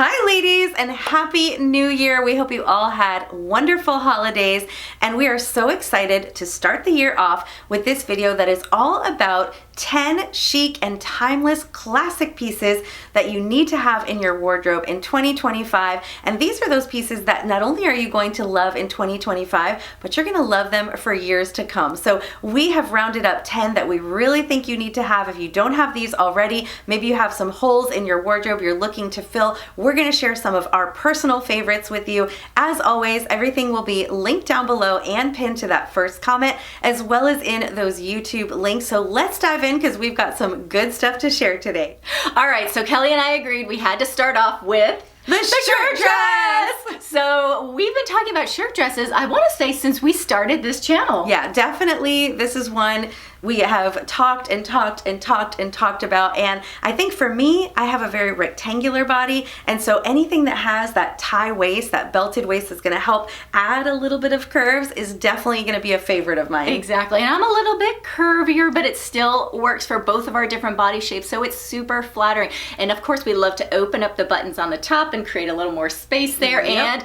Hi ladies, and happy new year. We hope you all had wonderful holidays, and we are so excited to start the year off with this video that is all about 10 chic and timeless classic pieces that you need to have in your wardrobe in 2025. And these are those pieces that not only are you going to love in 2025, but you're gonna love them for years to come. So we have rounded up 10 that we really think you need to have. If you don't have these already, maybe you have some holes in your wardrobe you're looking to fill, we're gonna share some of our personal favorites with you. As always, everything will be linked down below and pinned to that first comment, as well as in those YouTube links. So let's dive in because we've got some good stuff to share today. All right, so Kelly and I agreed we had to start off with the shirt dress! So we've been talking about shirt dresses, I want to say, since we started this channel. Yeah, definitely. This is one we have talked about, and I think for me, I have a very rectangular body, and so anything that has that tie waist, that belted waist that's gonna help add a little bit of curves is definitely gonna be a favorite of mine. Exactly, and I'm a little bit curvier, but it still works for both of our different body shapes, so it's super flattering. And of course, we love to open up the buttons on the top and create a little more space there, and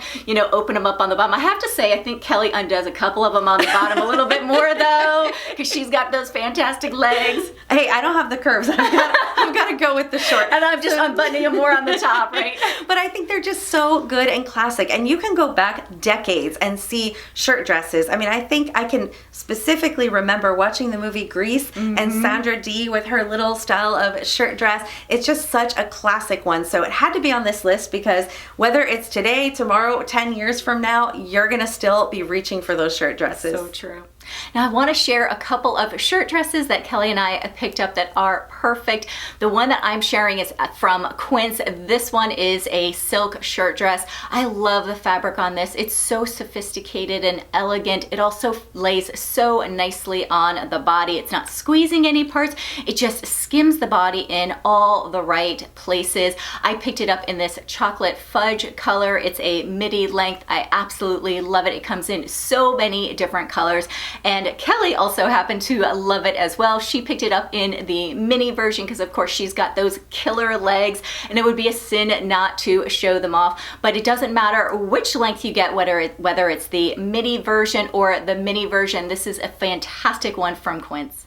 open them up on the bottom. I have to say, I think Kelly undoes a couple of them on the bottom a little bit more though, because she's got those fantastic legs. Hey, I don't have the curves. I've got to go with the short. And I'm just unbuttoning them more on the top, right? But I think they're just so good and classic. And you can go back decades and see shirt dresses. I mean, I think I can specifically remember watching the movie Grease and Sandra Dee with her little style of shirt dress. It's just such a classic one. So it had to be on this list because whether it's today, tomorrow, 10 years from now, you're going to still be reaching for those shirt dresses. So true. Now I want to share a couple of shirt dresses that Kelly and I picked up that are perfect. The one that I'm sharing is from Quince. This one is a silk shirt dress. I love the fabric on this. It's so sophisticated and elegant. It also lays so nicely on the body. It's not squeezing any parts. It just skims the body in all the right places. I picked it up in this chocolate fudge color. It's a midi length. I absolutely love it. It comes in so many different colors. And Kelly also happened to love it as well. She picked it up in the mini version because of course she's got those killer legs and it would be a sin not to show them off. But it doesn't matter which length you get, whether it's the midi version or the mini version. This is a fantastic one from Quince.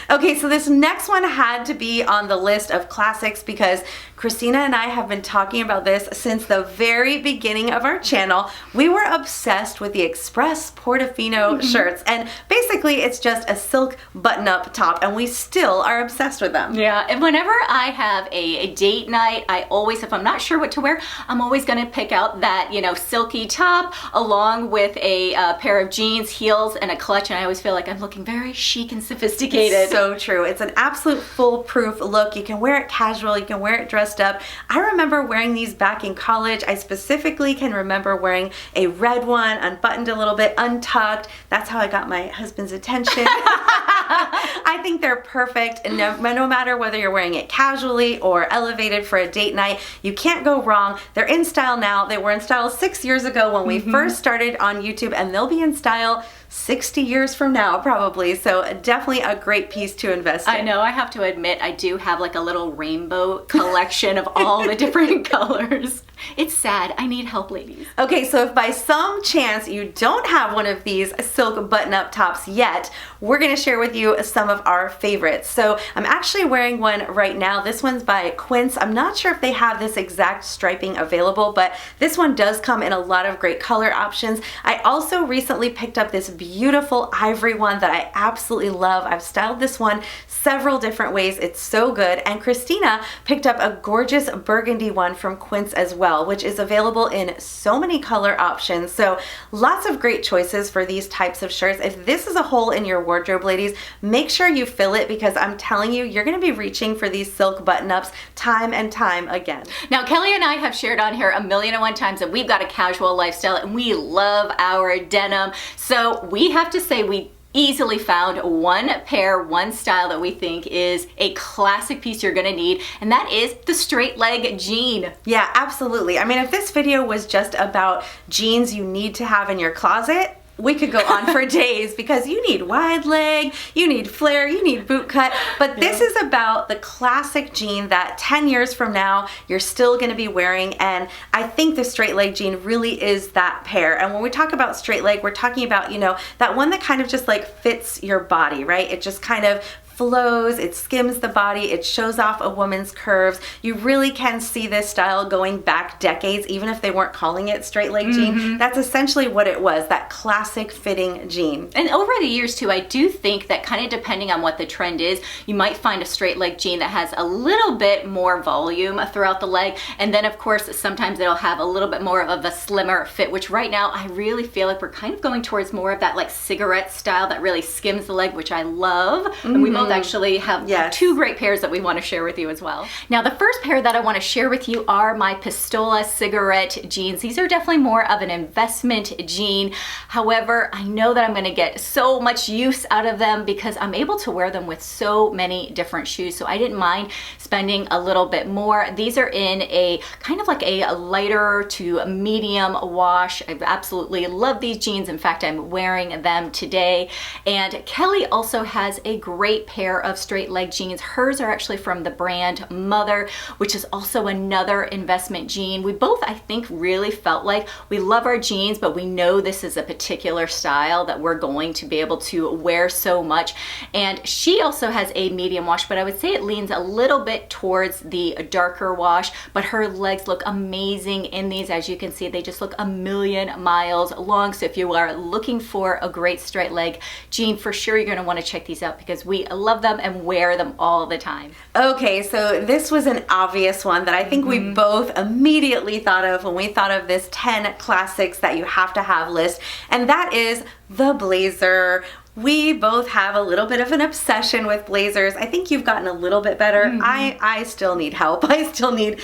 Okay, so this next one had to be on the list of classics because Christina and I have been talking about this since the very beginning of our channel. We were obsessed with the Express Portofino shirts, and basically it's just a silk button-up top, and we still are obsessed with them. Yeah, and whenever I have a date night, I always, if I'm not sure what to wear, I'm always gonna pick out that, silky top along with a pair of jeans, heels, and a clutch, and I always feel like I'm looking very chic and sophisticated. So true. It's an absolute foolproof look. You can wear it casual, you can wear it dressed up. I remember wearing these back in college. I specifically can remember wearing a red one, unbuttoned a little bit, untucked. That's how I got my husband's attention. I think they're perfect, and no matter whether you're wearing it casually or elevated for a date night, you can't go wrong. They're in style now. They were in style 6 years ago when we first started on YouTube, and they'll be in style 60 years from now probably, so definitely a great piece to invest in. I know, I have to admit, I do have like a little rainbow collection of all the different colors. It's sad. I need help, ladies. Okay, so if by some chance you don't have one of these silk button-up tops yet, we're gonna share with you some of our favorites. So I'm actually wearing one right now. This one's by Quince. I'm not sure if they have this exact striping available, but this one does come in a lot of great color options. I also recently picked up this beautiful ivory one that I absolutely love. I've styled this one several different ways. It's so good. And Christina picked up a gorgeous burgundy one from Quince as well, which is available in so many color options. So lots of great choices for these types of shirts. If this is a hole in your wardrobe, ladies, make sure you fill it because I'm telling you, you're gonna be reaching for these silk button-ups time and time again. Now, Kelly and I have shared on here 1,000,001 times that we've got a casual lifestyle and we love our denim. So we have to say we easily found one pair, one style that we think is a classic piece you're gonna need, and that is the straight leg jean. Yeah, absolutely. I mean, if this video was just about jeans you need to have in your closet, we could go on for days because you need wide leg, you need flare, you need boot cut, but this is about the classic jean that 10 years from now you're still going to be wearing. And I think the straight leg jean really is that pair. And when we talk about straight leg, we're talking about, you know, that one that kind of just like fits your body, right? It just kind of flows, it skims the body, it shows off a woman's curves. You really can see this style going back decades, even if they weren't calling it straight leg jean. That's essentially what it was, that classic fitting jean. And over the years too, I do think that kind of depending on what the trend is, you might find a straight leg jean that has a little bit more volume throughout the leg. And then of course, sometimes it'll have a little bit more of a slimmer fit, which right now I really feel like we're kind of going towards more of that like cigarette style that really skims the leg, which I love. And we both actually have two great pairs that we want to share with you as well. Now, the first pair that I want to share with you are my Pistola cigarette jeans. These are definitely more of an investment jean. However, I know that I'm going to get so much use out of them because I'm able to wear them with so many different shoes. So I didn't mind spending a little bit more. These are in a kind of like a lighter to medium wash. I absolutely love these jeans. In fact, I'm wearing them today. And Kelli also has a great pair of straight leg jeans. Hers are actually from the brand Mother, which is also another investment jean. We both, I think, really felt like we love our jeans, but we know this is a particular style that we're going to be able to wear so much. And she also has a medium wash, but I would say it leans a little bit towards the darker wash, but her legs look amazing in these. As you can see, they just look a million miles long. So if you are looking for a great straight leg jean, for sure you're going to want to check these out because we love them and wear them all the time. Okay, so this was an obvious one that I think we both immediately thought of when we thought of this 10 classics that you have to have list, and that is the blazer. We both have a little bit of an obsession with blazers. I think you've gotten a little bit better. I still need help. I still need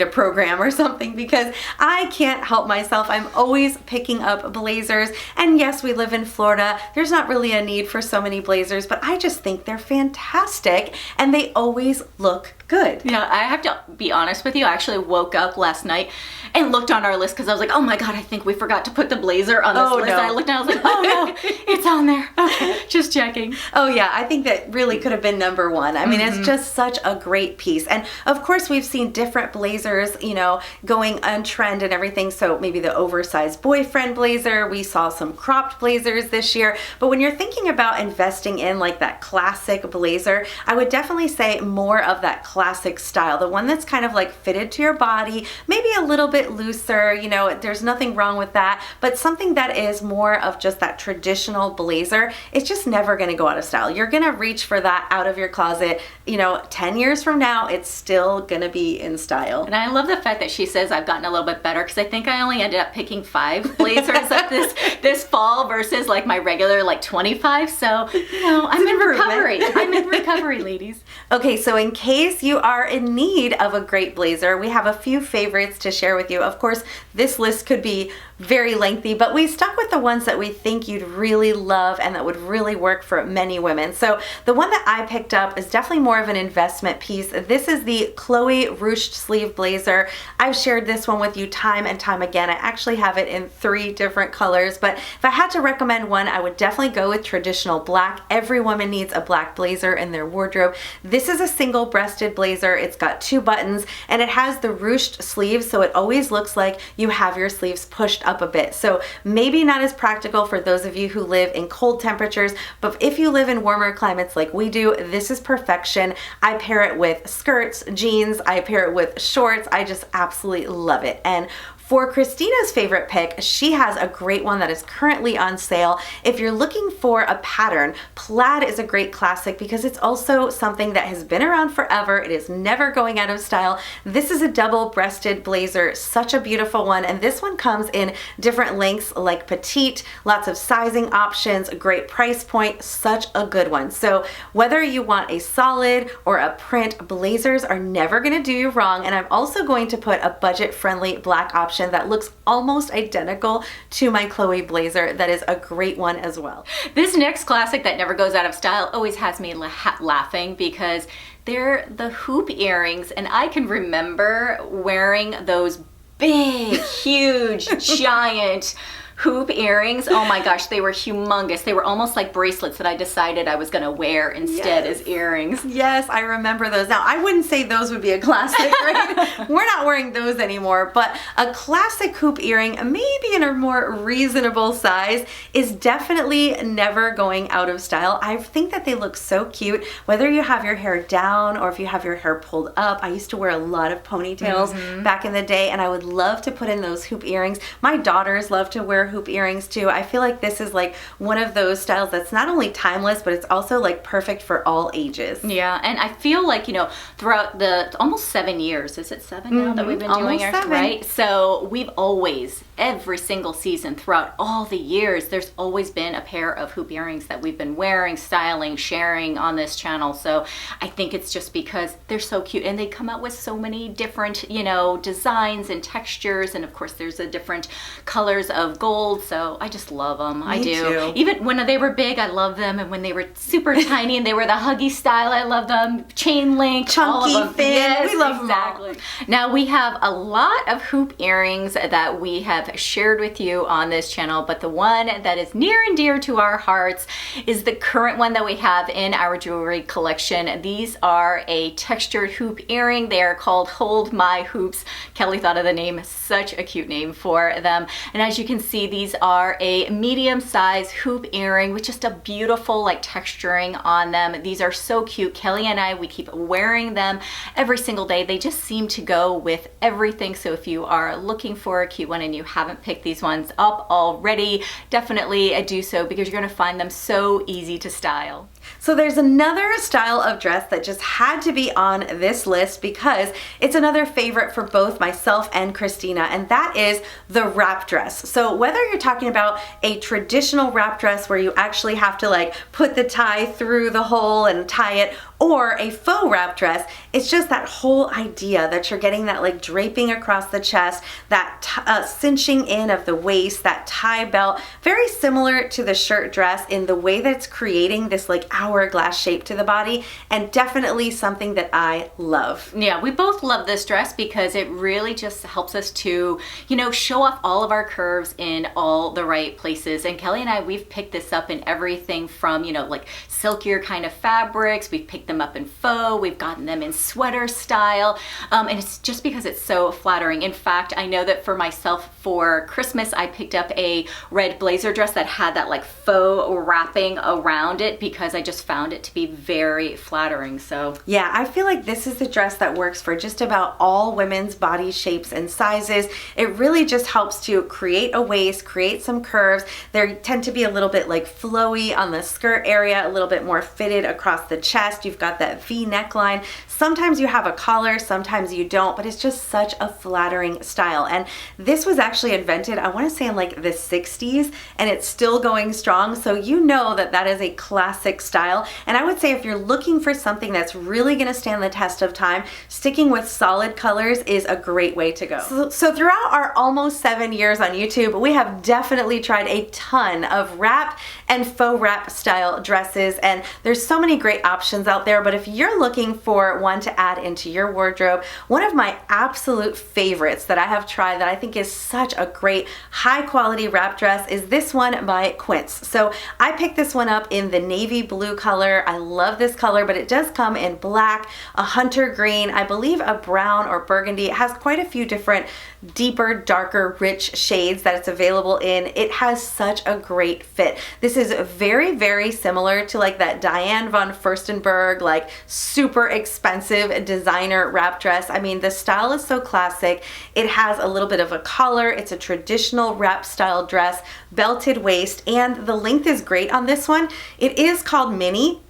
a program or something because I can't help myself. I'm always picking up blazers. And yes, we live in Florida. There's not really a need for so many blazers, but I just think they're fantastic and they always look good. Yeah, I have to be honest with you. I actually woke up last night and looked on our list because I was like, oh my God, I think we forgot to put the blazer on this list. No. And I looked and I was like, oh no, it's on there. Okay, just checking. Oh yeah, I think that really could have been number one. I mean, it's just such a great piece. And of course, we've seen different blazers, you know, going on trend and everything. So maybe the oversized boyfriend blazer, we saw some cropped blazers this year. But when you're thinking about investing in like that classic blazer, I would definitely say more of that classic style, the one that's kind of like fitted to your body, maybe a little bit looser, you know, there's nothing wrong with that, but something that is more of just that traditional blazer, it's just never going to go out of style. You're going to reach for that out of your closet, you know, 10 years from now, it's still going to be in style. And I love the fact that she says I've gotten a little bit better because I think I only ended up picking 5 blazers like this fall versus like my regular like 25. So, you know, I'm in recovery. I'm in recovery, ladies. Okay, so in case you are in need of a great blazer, we have a few favorites to share with you. Of course, this list could be very lengthy, but we stuck with the ones that we think you'd really love and that would really work for many women. So the one that I picked up is definitely more of an investment piece. This is the Chloe ruched sleeve blazer. I've shared this one with you time and time again. I actually have it in 3 different colors, but if I had to recommend one, I would definitely go with traditional black. Every woman needs a black blazer in their wardrobe. This is a single breasted blazer. It's got 2 buttons and it has the ruched sleeves, so it always looks like you have your sleeves pushed up a bit. So maybe not as practical for those of you who live in cold temperatures, but if you live in warmer climates like we do, this is perfection. I pair it with skirts, jeans, I pair it with shorts. I just absolutely love it. And for Christina's favorite pick, she has a great one that is currently on sale. If you're looking for a pattern, plaid is a great classic because it's also something that has been around forever. It is never going out of style. This is a double-breasted blazer, such a beautiful one, and this one comes in different lengths like petite, lots of sizing options, a great price point, such a good one. So whether you want a solid or a print, blazers are never going to do you wrong, and I'm also going to put a budget-friendly black option that looks almost identical to my Chloe blazer. That is a great one as well. This next classic that never goes out of style always has me laughing because they're the hoop earrings, and I can remember wearing those big, huge, giant hoop earrings. Oh my gosh, they were humongous. They were almost like bracelets that I decided I was gonna wear instead as earrings. Yes, I remember those. Now, I wouldn't say those would be a classic, right? We're not wearing those anymore, but a classic hoop earring, maybe in a more reasonable size, is definitely never going out of style. I think that they look so cute, whether you have your hair down or if you have your hair pulled up. I used to wear a lot of ponytails back in the day, and I would love to put in those hoop earrings. My daughters love to wear hoop earrings too. I feel like this is like one of those styles that's not only timeless, but it's also like perfect for all ages. Yeah, and I feel like, you know, throughout the almost 7 years, is it 7 now that we've been doing ours, right? So we've always, every single season throughout all the years, there's always been a pair of hoop earrings that we've been wearing, styling, sharing on this channel. So I think it's just because they're so cute, and they come out with so many different, you know, designs and textures, and of course there's a different colors of gold. So I just love them. I do. Too. Even when they were big, I love them, and when they were super tiny and they were the huggy style, I love them. Chain link, chunky, all of them. thin. Yes, we love exactly. them all. Now we have a lot of hoop earrings that we have shared with you on this channel, but the one that is near and dear to our hearts is the current one that we have in our jewelry collection. These are a textured hoop earring. They are called Hold My Hoops. Kelly thought of the name, such a cute name for them. And as you can see, these are a medium size hoop earring with just a beautiful like texturing on them. These are so cute. Kelly and I, we keep wearing them every single day. They just seem to go with everything. So if you are looking for a cute one and you haven't picked these ones up already, definitely do so, because you're going to find them so easy to style. So there's another style of dress that just had to be on this list because it's another favorite for both myself and Christina, and that is the wrap dress. So whether you're talking about a traditional wrap dress where you actually have to like put the tie through the hole and tie it, or a faux wrap dress, it's just that whole idea that you're getting that like draping across the chest, that cinching in of the waist, that tie belt, very similar to the shirt dress in the way that it's creating this like hourglass shape to the body, and definitely something that I love. Yeah, we both love this dress because it really just helps us to, you know, show off all of our curves in all the right places. And Kelly and I, we've picked this up in everything from, you know, like silkier kind of fabrics. We've picked them up in faux. We've gotten them in sweater style. And it's just because it's so flattering. In fact, I know that for myself, for Christmas, I picked up a red blazer dress that had that like faux wrapping around it because I just found it to be very flattering. So yeah, I feel like this is the dress that works for just about all women's body shapes and sizes. It really just helps to create a waist, create some curves. They tend to be a little bit like flowy on the skirt area, a little bit more fitted across the chest. You've got that V neckline. Sometimes you have a collar, sometimes you don't, but it's just such a flattering style. And this was actually invented, I want to say in like the 60s, and it's still going strong. So you know that that is a classic style. And I would say if you're looking for something that's really going to stand the test of time, sticking with solid colors is a great way to go. So throughout our almost 7 years on YouTube, we have definitely tried a ton of wrap and faux wrap style dresses, and there's so many great options out there. But if you're looking for one to add into your wardrobe, one of my absolute favorites that I have tried that I think is such a great high quality wrap dress is this one by Quince. So I picked this one up in the navy blue color. I love this color, but it does come in black, a hunter green, I believe a brown or burgundy. It has quite a few different deeper, darker, rich shades that it's available in. It has such a great fit. This is very, very similar to like that Diane von Furstenberg, like super expensive designer wrap dress. I mean, the style is so classic. It has a little bit of a collar. It's a traditional wrap style dress, belted waist, and the length is great on this one. It is called mini,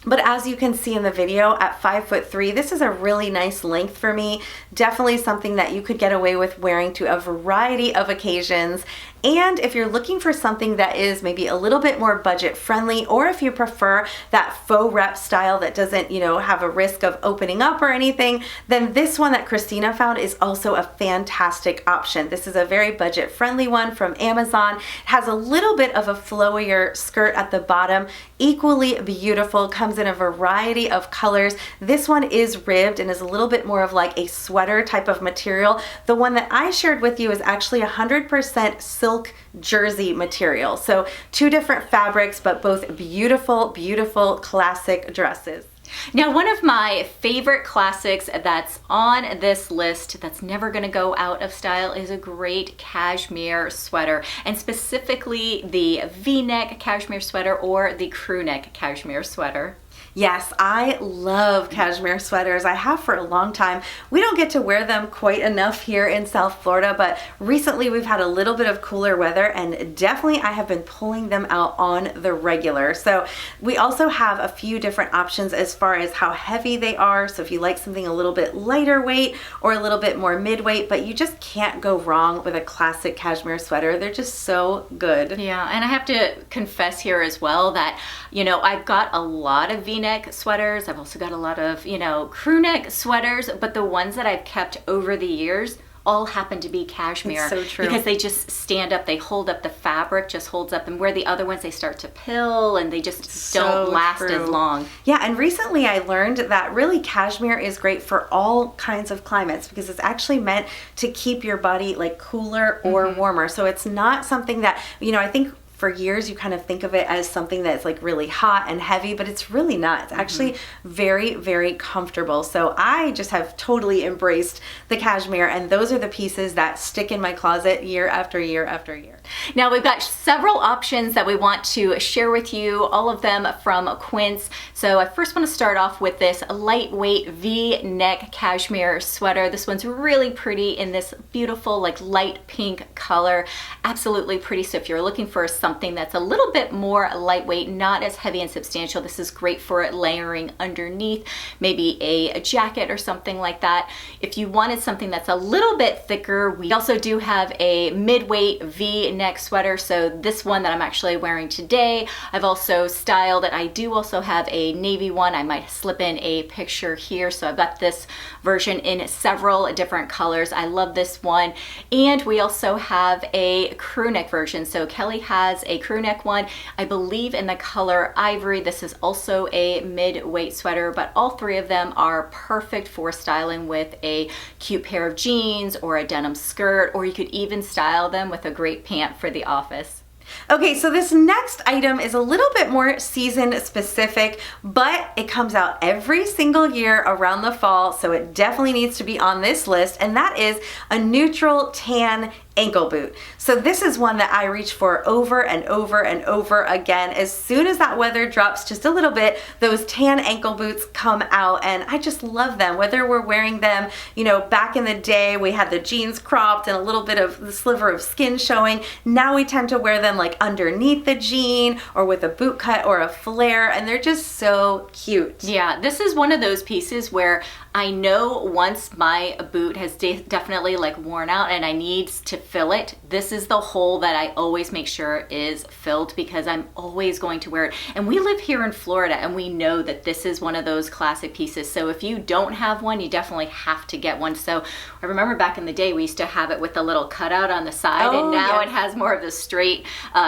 but as you can see in the video, at 5'3", this is a really nice length for me. Definitely something that you could get away with wearing to a variety of occasions. And if you're looking for something that is maybe a little bit more budget friendly, or if you prefer that faux wrap style that doesn't, you know, have a risk of opening up or anything, then this one that Christina found is also a fantastic option. This is a very budget friendly one from Amazon. It has a little bit of a flowier skirt at the bottom, equally beautiful, comes comes in a variety of colors. This one is ribbed and is a little bit more of like a sweater type of material. The one that I shared with you is actually 100% silk jersey material. So two different fabrics, but both beautiful, beautiful classic dresses. Now, one of my favorite classics that's on this list that's never going to go out of style is a great cashmere sweater, and specifically the V-neck cashmere sweater or the crew neck cashmere sweater. Yes, I love cashmere sweaters. I have for a long time. We don't get to wear them quite enough here in South Florida, but recently we've had a little bit of cooler weather, and definitely I have been pulling them out on the regular. So we also have a few different options as far as how heavy they are. So if you like something a little bit lighter weight or a little bit more mid-weight, but you just can't go wrong with a classic cashmere sweater. They're just so good. Yeah, and I have to confess here as well that, you know, I've got a lot of V-neck sweaters. I've also got a lot of, you know, crew neck sweaters, but the ones that I've kept over the years all happen to be cashmere. It's so true. Because they just stand up, they hold up, the fabric just holds up, and where the other ones, they start to pill and they just don't last as long. Yeah, and recently I learned that really cashmere is great for all kinds of climates because it's actually meant to keep your body like cooler or warmer. So it's not something that, you know, I think for years you kind of think of it as something that's like really hot and heavy, but it's really not. It's actually very, very comfortable. So I just have totally embraced the cashmere, and those are the pieces that stick in my closet year after year after year. Now we've got several options that we want to share with you, all of them from Quince. So I first want to start off with this lightweight V-neck cashmere sweater. This one's really pretty in this beautiful like light pink color. Absolutely pretty. So if you're looking for something that's a little bit more lightweight, not as heavy and substantial, this is great for layering underneath, maybe a jacket or something like that. If you wanted something that's a little bit thicker, we also do have a mid-weight V-neck sweater. So this one that I'm actually wearing today, I've also styled it. I do also have a navy one. I might slip in a picture here. So I've got this version in several different colors. I love this one. And we also have a crew neck version. So Kelli has a crew neck one, I believe in the color ivory. This is also a mid-weight sweater, but all three of them are perfect for styling with a cute pair of jeans or a denim skirt, or you could even style them with a great pant for the office. Okay, so this next item is a little bit more season specific, but it comes out every single year around the fall, so it definitely needs to be on this list, and that is a neutral tan ankle boot. So this is one that I reach for over and over and over again. As soon as that weather drops just a little bit, those tan ankle boots come out, and I just love them. Whether we're wearing them, you know, back in the day we had the jeans cropped and a little bit of the sliver of skin showing. Now we tend to wear them like underneath the jean or with a boot cut or a flare, and they're just so cute. Yeah, this is one of those pieces where I know once my boot has definitely like worn out and I need to fill it, this is the hole that I always make sure is filled because I'm always going to wear it. And we live here in Florida and we know that this is one of those classic pieces. So if you don't have one, you definitely have to get one. So I remember back in the day, we used to have it with a little cutout on the side, and now it has more of the straight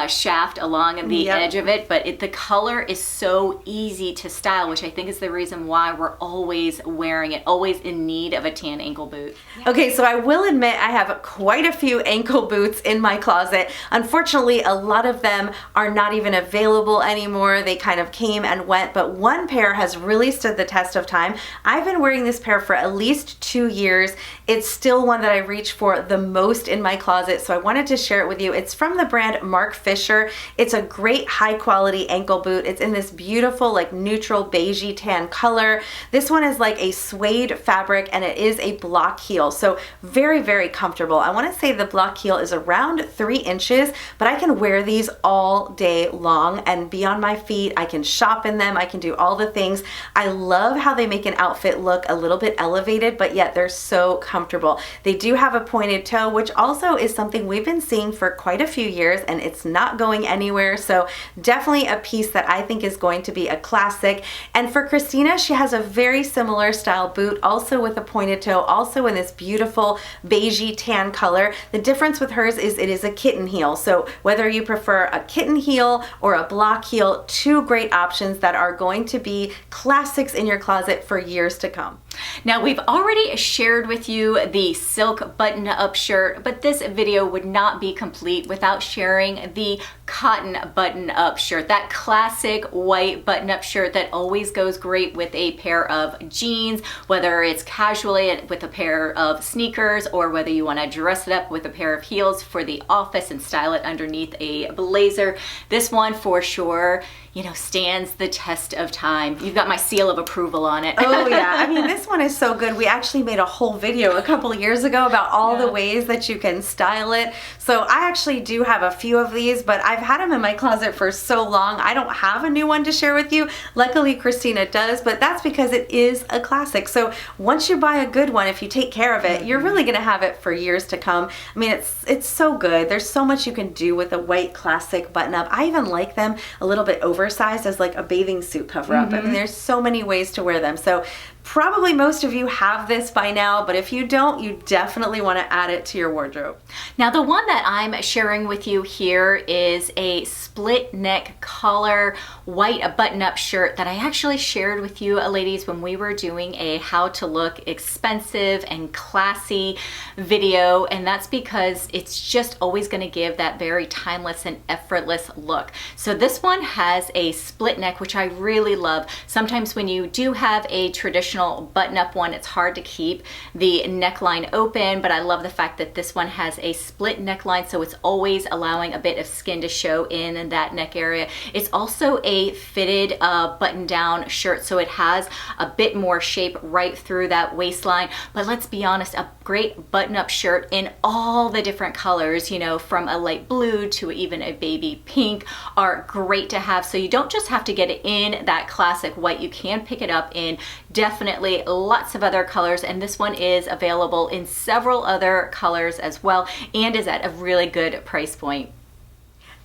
shaft along the edge of it. But the color is so easy to style, which I think is the reason why we're always wearing it, always in need of a tan ankle boot. Okay, so I will admit I have quite a few ankle boots in my closet. Unfortunately, a lot of them are not even available anymore. They kind of came and went, but one pair has really stood the test of time. I've been wearing this pair for at least 2 years. It's still one that I reach for the most in my closet, so I wanted to share it with you. It's from the brand Mark Fisher. It's a great high quality ankle boot. It's in this beautiful like neutral beigey tan color. This one is like a suede fabric and it is a block heel, so very, very comfortable. I want to say the block heel is around 3 inches, but I can wear these all day long and be on my feet. I can shop in them. I can do all the things. I love how they make an outfit look a little bit elevated, but yet they're so comfortable. They do have a pointed toe, which also is something we've been seeing for quite a few years, and it's not going anywhere. So definitely a piece that I think is going to be a classic. And for Christina, she has a very similar style boot, also with a pointed toe, also in this beautiful beigey tan color. The difference with hers is it is a kitten heel. So whether you prefer a kitten heel or a block heel, two great options that are going to be classics in your closet for years to come. Now, we've already shared with you the silk button-up shirt, but this video would not be complete without sharing the cotton button-up shirt, that classic white button-up shirt that always goes great with a pair of jeans, whether it's casually with a pair of sneakers or whether you want to dress it up with a pair of heels for the office and style it underneath a blazer. This one for sure, you know, stands the test of time. You've got my seal of approval on it. Oh yeah, I mean, this one is so good. We actually made a whole video a couple years ago about all the ways that you can style it. So I actually do have a few of these, but I've had them in my closet for so long. I don't have a new one to share with you. Luckily, Christina does, but that's because it is a classic. So once you buy a good one, if you take care of it, you're really gonna have it for years to come. I mean, it's so good. There's so much you can do with a white classic button-up. I even like them a little bit oversized as like a bathing suit cover-up. I mean, there's so many ways to wear them. So probably most of you have this by now, but if you don't, you definitely want to add it to your wardrobe. Now, the one that I'm sharing with you here is a split neck collar white button-up shirt that I actually shared with you ladies when we were doing a how to look expensive and classy video, and that's because it's just always going to give that very timeless and effortless look. So this one has a split neck, which I really love. Sometimes when you do have a traditional button-up one, it's hard to keep the neckline open, but I love the fact that this one has a split neckline, so it's always allowing a bit of skin to show in that neck area. It's also a fitted button-down shirt, so it has a bit more shape right through that waistline. But let's be honest, a great button-up shirt in all the different colors, you know, from a light blue to even a baby pink, are great to have. So you don't just have to get it in that classic white, you can pick it up in definitely lots of other colors, and this one is available in several other colors as well and is at a really good price point.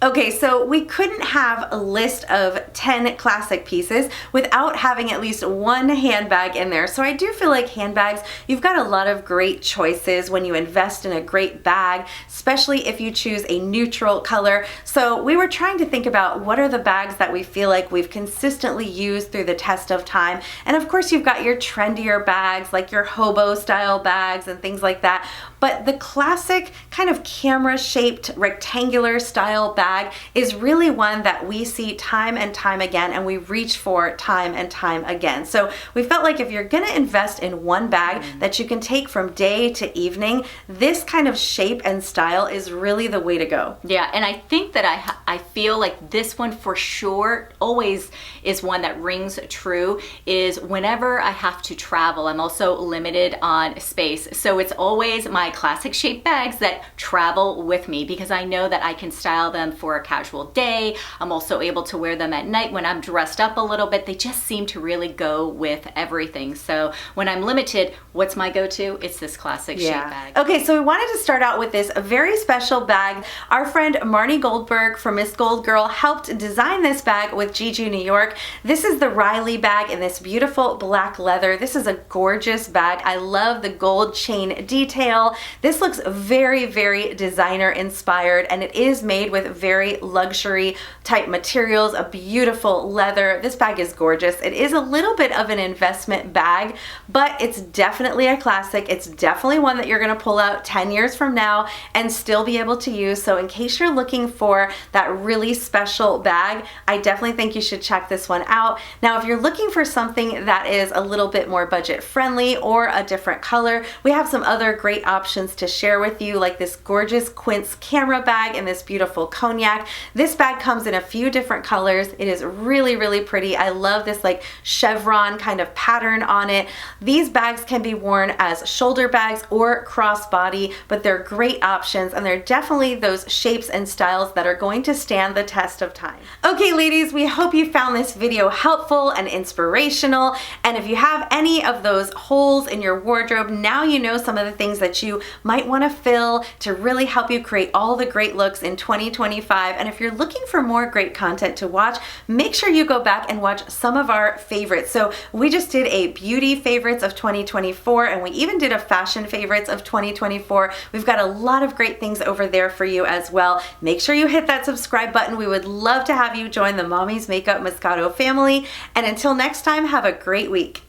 Okay, so we couldn't have a list of 10 classic pieces without having at least one handbag in there. So I do feel like handbags, you've got a lot of great choices when you invest in a great bag, especially if you choose a neutral color. So we were trying to think about what are the bags that we feel like we've consistently used through the test of time. And of course, you've got your trendier bags, like your hobo style bags and things like that. But the classic kind of camera shaped rectangular style bag is really one that we see time and time again, and we reach for time and time again. So we felt like if you're gonna invest in one bag that you can take from day to evening, this kind of shape and style is really the way to go. Yeah, and I think that I feel like this one for sure always is one that rings true, is whenever I have to travel, I'm also limited on space. So it's always my classic shape bags that travel with me because I know that I can style them for a casual day. I'm also able to wear them at night when I'm dressed up a little bit. They just seem to really go with everything. So when I'm limited, what's my go-to? It's this classic shape bag. Okay, so we wanted to start out with this very special bag. Our friend Marnie Goldberg from Miss Gold Girl helped design this bag with Juju New York. This is the Riley bag in this beautiful black leather. This is a gorgeous bag. I love the gold chain detail. This looks very, very designer inspired, and it is made with very luxury type materials, a beautiful leather. This bag is gorgeous. It is a little bit of an investment bag, but it's definitely a classic. It's definitely one that you're gonna pull out 10 years from now and still be able to use. So in case you're looking for that really special bag, I definitely think you should check this one out. Now, if you're looking for something that is a little bit more budget friendly or a different color, we have some other great options to share with you, like this gorgeous quince camera bag in this beautiful cognac. This bag comes in a few different colors. It is really, really pretty. I love this like chevron kind of pattern on it. These bags can be worn as shoulder bags or crossbody, but they're great options, and they're definitely those shapes and styles that are going to stand the test of time. Okay, ladies, we hope you found this video helpful and inspirational, and if you have any of those holes in your wardrobe, now you know some of the things that you might want to fill to really help you create all the great looks in 2024. 2025. And if you're looking for more great content to watch, make sure you go back and watch some of our favorites. So we just did a beauty favorites of 2024, and we even did a fashion favorites of 2024. We've got a lot of great things over there for you as well. Make sure you hit that subscribe button. We would love to have you join the Mommy's Makeup Moscato family. And until next time, have a great week.